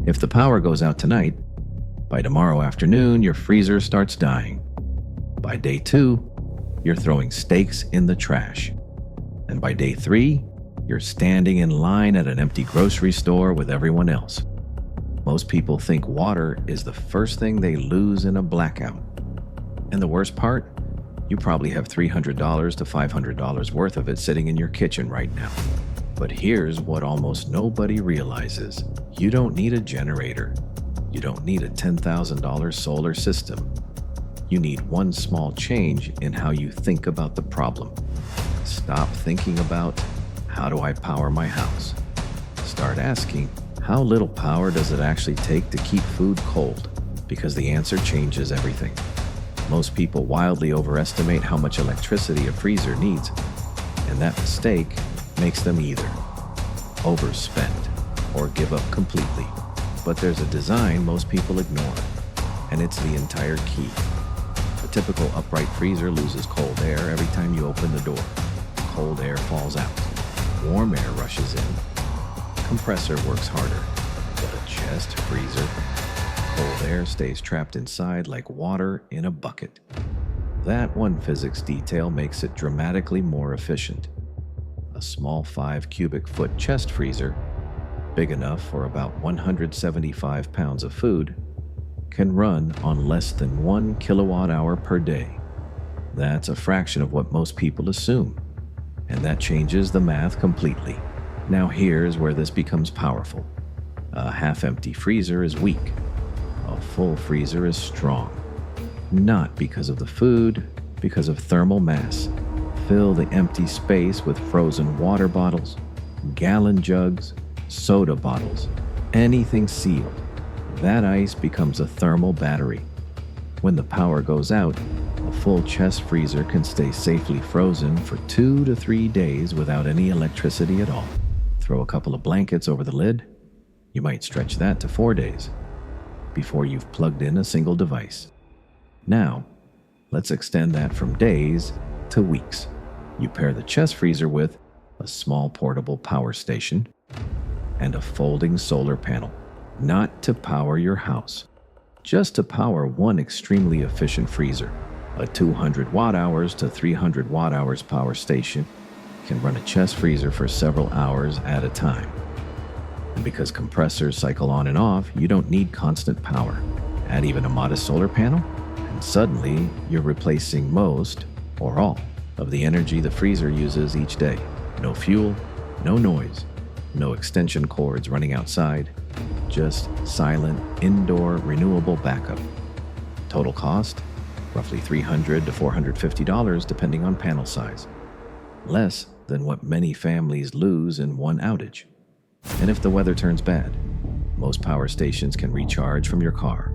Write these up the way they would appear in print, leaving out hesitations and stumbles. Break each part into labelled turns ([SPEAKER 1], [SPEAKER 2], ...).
[SPEAKER 1] If the power goes out tonight, by tomorrow afternoon, your freezer starts dying. By day 2, you're throwing steaks in the trash. And by day 3, you're standing in line at an empty grocery store with everyone else. Most people think water is the first thing they lose in a blackout. And the worst part? You probably have $300 to $500 worth of it sitting in your kitchen right now. But here's what almost nobody realizes. You don't need a generator. You don't need a $10,000 solar system. You need one small change in how you think about the problem. Stop thinking about, how do I power my house? Start asking, how little power does it actually take to keep food cold? Because the answer changes everything. Most people wildly overestimate how much electricity a freezer needs, and that mistake makes them either overspend or give up completely. But there's a design most people ignore, and it's the entire key. A typical upright freezer loses cold air every time you open the door. Cold air falls out. Warm air rushes in. Compressor works harder. But a chest freezer, cold air stays trapped inside like water in a bucket. That one physics detail makes it dramatically more efficient. A small 5 cubic foot chest freezer, big enough for about 175 pounds of food, can run on less than 1 kilowatt hour per day. That's a fraction of what most people assume, and that changes the math completely. Now here's where this becomes powerful. A half-empty freezer is weak. A full freezer is strong. Not because of the food, because of thermal mass. Fill the empty space with frozen water bottles, gallon jugs, soda bottles, anything sealed. That ice becomes a thermal battery. When the power goes out, a full chest freezer can stay safely frozen for 2 to 3 days without any electricity at all. Throw a couple of blankets over the lid. You might stretch that to 4 days before you've plugged in a single device. Now, let's extend that from days to weeks. You pair the chest freezer with a small portable power station and a folding solar panel, not to power your house, just to power one extremely efficient freezer. A 200 watt-hours to 300 watt-hours power station can run a chest freezer for several hours at a time. And because compressors cycle on and off, you don't need constant power. Add even a modest solar panel, and suddenly you're replacing most, or all, of the energy the freezer uses each day. No fuel, no noise, no extension cords running outside, just silent, indoor, renewable backup. Total cost? Roughly $300 to $450 depending on panel size. Less than what many families lose in one outage. And if the weather turns bad, most power stations can recharge from your car.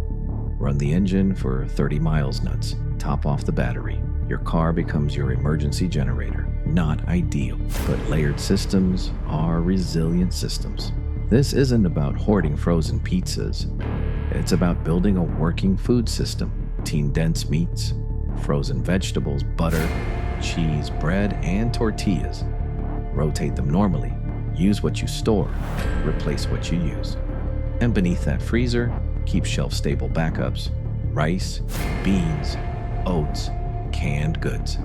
[SPEAKER 1] Run the engine for 30 miles nuts, top off the battery. Your car becomes your emergency generator. Not ideal, but layered systems are resilient systems. This isn't about hoarding frozen pizzas. It's about building a working food system. Protein-dense meats, frozen vegetables, butter, cheese, bread, and tortillas. Rotate them normally. Use what you store. Replace what you use. And beneath that freezer, keep shelf-stable backups. Rice, beans, oats, canned goods.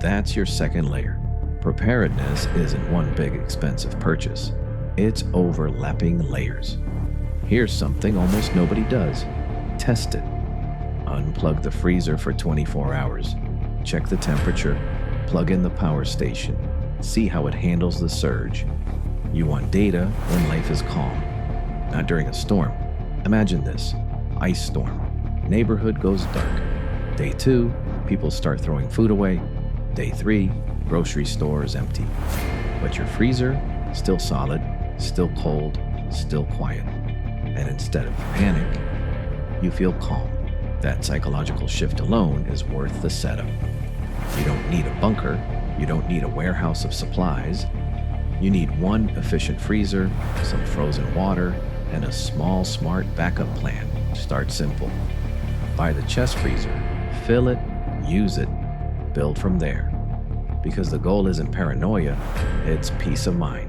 [SPEAKER 1] That's your second layer. Preparedness isn't one big expensive purchase. It's overlapping layers. Here's something almost nobody does. Test it. Unplug the freezer for 24 hours. Check the temperature. Plug in the power station. See how it handles the surge. You want data when life is calm, not during a storm. Imagine this. Ice storm. Neighborhood goes dark. Day 2, people start throwing food away. Day 3, grocery store is empty. But your freezer, still solid, still cold, still quiet. And instead of panic, you feel calm. That psychological shift alone is worth the setup. You don't need a bunker. You don't need a warehouse of supplies. You need one efficient freezer, some frozen water, and a small, smart backup plan. Start simple. Buy the chest freezer, fill it, use it, build from there. Because the goal isn't paranoia, it's peace of mind.